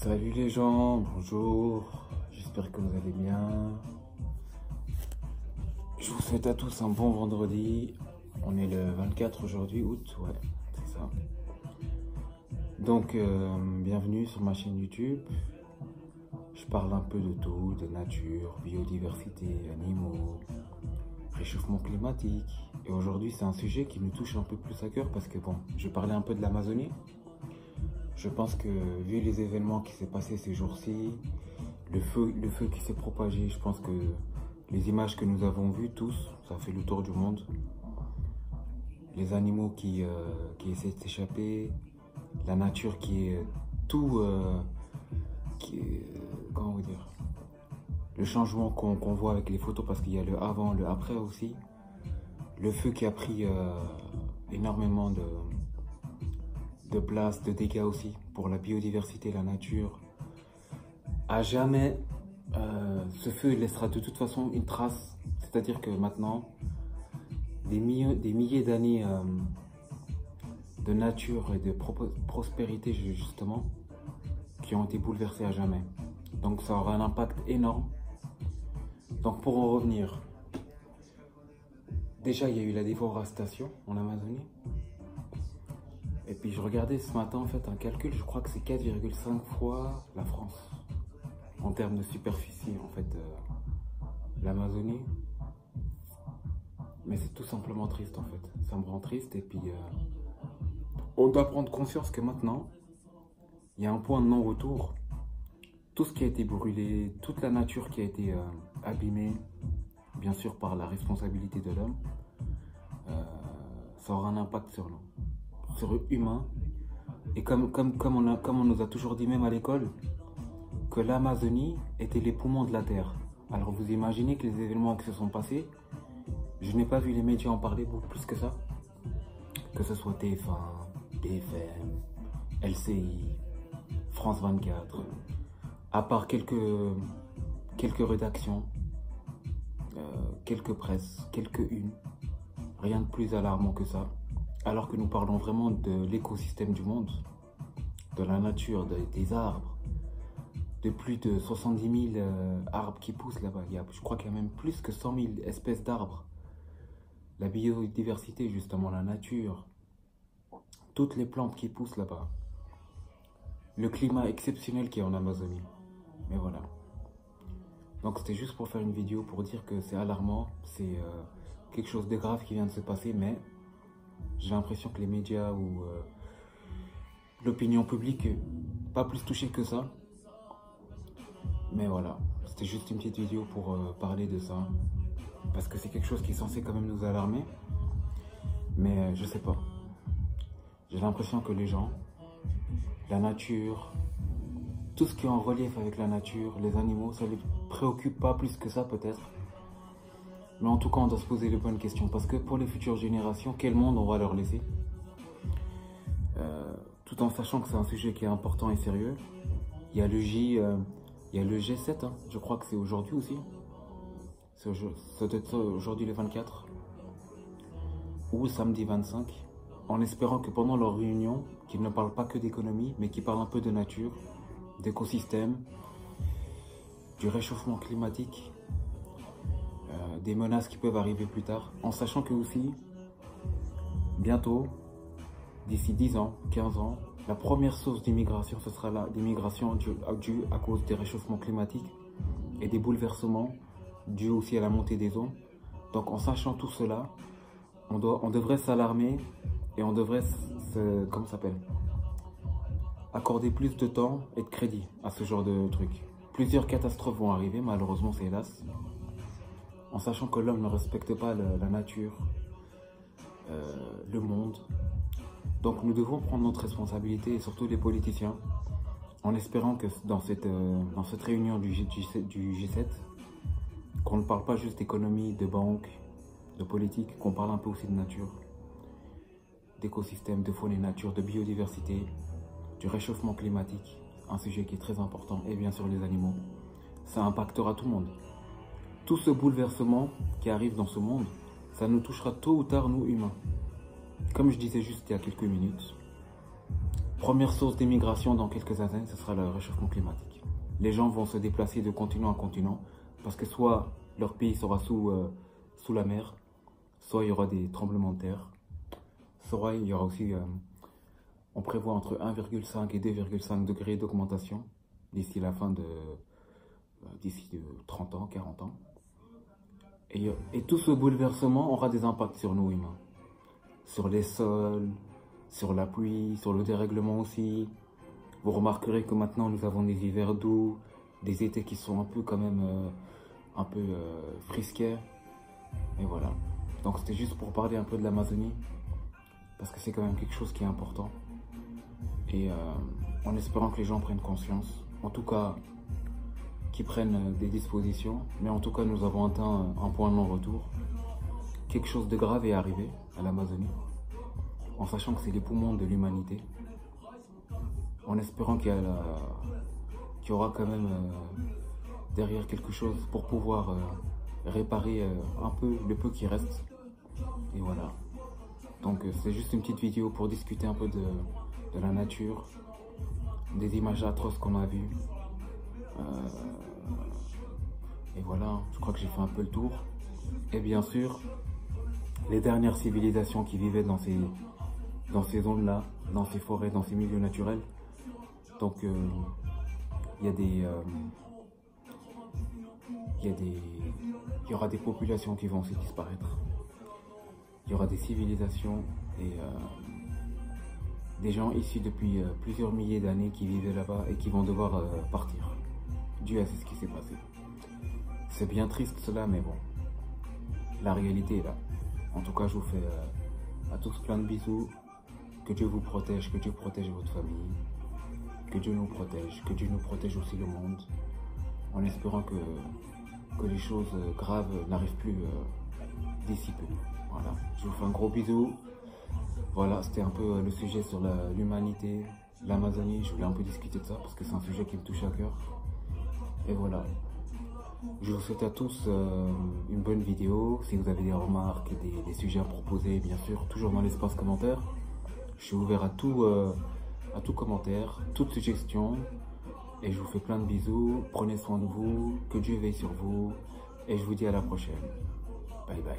Salut les gens, bonjour, j'espère que vous allez bien. Je vous souhaite à tous un bon vendredi. On est le 24 aujourd'hui, août, ouais, c'est ça. Donc, bienvenue sur ma chaîne YouTube. Je parle un peu de tout, de nature, biodiversité, animaux, réchauffement climatique. Et aujourd'hui, c'est un sujet qui me touche un peu plus à cœur parce que bon, je parlais un peu de l'Amazonie. Je pense que vu les événements qui s'est passé ces jours-ci, le feu qui s'est propagé, je pense que les images que nous avons vues tous, ça fait le tour du monde. Les animaux qui essaient de s'échapper, la nature qui est tout, comment vous dire, le changement qu'on voit avec les photos parce qu'il y a le avant, le après aussi. Le feu qui a pris énormément de place, de dégâts aussi pour la biodiversité, la nature. À jamais, ce feu laissera de toute façon une trace. C'est-à-dire que maintenant, des milliers d'années de nature et de prospérité justement, qui ont été bouleversées à jamais. Donc ça aura un impact énorme. Donc pour en revenir, déjà il y a eu la déforestation en Amazonie. Et puis je regardais ce matin en fait un calcul, je crois que c'est 4,5 fois la France en termes de superficie en fait l'Amazonie. Mais c'est tout simplement triste en fait, ça me rend triste et puis on doit prendre conscience que maintenant il y a un point de non-retour. Tout ce qui a été brûlé, toute la nature qui a été abîmée, bien sûr par la responsabilité de l'homme, ça aura un impact sur nous, sur eux humains. Et comme on nous a toujours dit même à l'école, que l'Amazonie était les poumons de la Terre. Alors vous imaginez que les événements qui se sont passés, je n'ai pas vu les médias en parler beaucoup plus que ça. Que ce soit TF1, BFM, LCI, France 24, à part quelques rédactions, quelques presses, quelques unes, rien de plus alarmant que ça. Alors que nous parlons vraiment de l'écosystème du monde, de la nature, des arbres, de plus de 70 000 arbres qui poussent là-bas. Je crois qu'il y a même plus que 100 000 espèces d'arbres. La biodiversité, justement, la nature, toutes les plantes qui poussent là-bas. Le climat exceptionnel qu'il y a en Amazonie. Mais voilà. Donc c'était juste pour faire une vidéo pour dire que c'est alarmant, c'est quelque chose de grave qui vient de se passer, mais j'ai l'impression que les médias ou l'opinion publique pas plus touchée que ça. Mais voilà, c'était juste une petite vidéo pour parler de ça. Parce que c'est quelque chose qui est censé quand même nous alarmer. Mais je sais pas. J'ai l'impression que les gens, la nature, tout ce qui est en relief avec la nature, les animaux, ça les préoccupe pas plus que ça peut-être. Mais en tout cas, on doit se poser les bonnes questions. Parce que pour les futures générations, quel monde on va leur laisser? Tout en sachant que c'est un sujet qui est important et sérieux. Il y a le G7, hein. Je crois que c'est aujourd'hui aussi. Ça doit être aujourd'hui le 24 ou samedi 25. En espérant que pendant leur réunion, qu'ils ne parlent pas que d'économie, mais qu'ils parlent un peu de nature, d'écosystème, du réchauffement climatique, des menaces qui peuvent arriver plus tard, en sachant que aussi, bientôt, d'ici 10 ans, 15 ans, la première source d'immigration, ce sera l'immigration due à cause des réchauffements climatiques et des bouleversements dus aussi à la montée des eaux. Donc en sachant tout cela, on devrait s'alarmer et on devrait comment ça s'appelle, accorder plus de temps et de crédit à ce genre de trucs. Plusieurs catastrophes vont arriver, malheureusement c'est hélas, en sachant que l'homme ne respecte pas la nature, le monde. Donc nous devons prendre notre responsabilité, et surtout les politiciens, en espérant que dans cette réunion du G7, qu'on ne parle pas juste d'économie, de banque, de politique, qu'on parle un peu aussi de nature, d'écosystème, de faune et nature, de biodiversité, du réchauffement climatique, un sujet qui est très important, et bien sûr les animaux. Ça impactera tout le monde. Tout ce bouleversement qui arrive dans ce monde, ça nous touchera tôt ou tard, nous humains. Comme je disais juste il y a quelques minutes, Première source d'émigration dans quelques années, ce sera le réchauffement climatique. Les gens vont se déplacer de continent en continent parce que soit leur pays sera sous la mer, soit il y aura des tremblements de terre, soit il y aura aussi, on prévoit entre 1,5 et 2,5 degrés d'augmentation d'ici la fin d'ici 30 ans, 40 ans. Et tout ce bouleversement aura des impacts sur nous humains, sur les sols, sur la pluie, sur le dérèglement aussi. Vous remarquerez que maintenant nous avons des hivers doux, des étés qui sont un peu quand même frisquets. Et voilà. Donc c'était juste pour parler un peu de l'Amazonie, parce que c'est quand même quelque chose qui est important. Et en espérant que les gens prennent conscience, en tout cas qu'ils prennent des dispositions, mais en tout cas nous avons atteint un point de non-retour. Quelque chose de grave est arrivé à l'Amazonie, en sachant que c'est les poumons de l'humanité, en espérant qu'il y aura quand même derrière quelque chose pour pouvoir réparer un peu le peu qui reste. Et voilà. Donc c'est juste une petite vidéo pour discuter un peu de la nature, des images atroces qu'on a vues. Et voilà, je crois que j'ai fait un peu le tour. Et bien sûr, les dernières civilisations qui vivaient dans ces zones-là, dans ces forêts, dans ces milieux naturels. Donc il y aura des populations qui vont aussi disparaître. Il y aura des civilisations et des gens issus depuis plusieurs milliers d'années qui vivaient là-bas et qui vont devoir partir, dû à ce qui s'est passé. C'est bien triste cela, mais bon, la réalité est là. En tout cas, je vous fais à tous plein de bisous. Que Dieu vous protège, que Dieu protège votre famille, que Dieu nous protège aussi le monde, en espérant que les choses graves n'arrivent plus d'ici peu. Voilà, je vous fais un gros bisou. Voilà, c'était un peu le sujet sur l'humanité, l'Amazonie. Je voulais un peu discuter de ça parce que c'est un sujet qui me touche à cœur. Et voilà, je vous souhaite à tous une bonne vidéo. Si vous avez des remarques, des sujets à proposer, bien sûr, toujours dans l'espace commentaire. Je suis ouvert à tout commentaire, toute suggestion. Et je vous fais plein de bisous. Prenez soin de vous, que Dieu veille sur vous. Et je vous dis à la prochaine. Bye bye.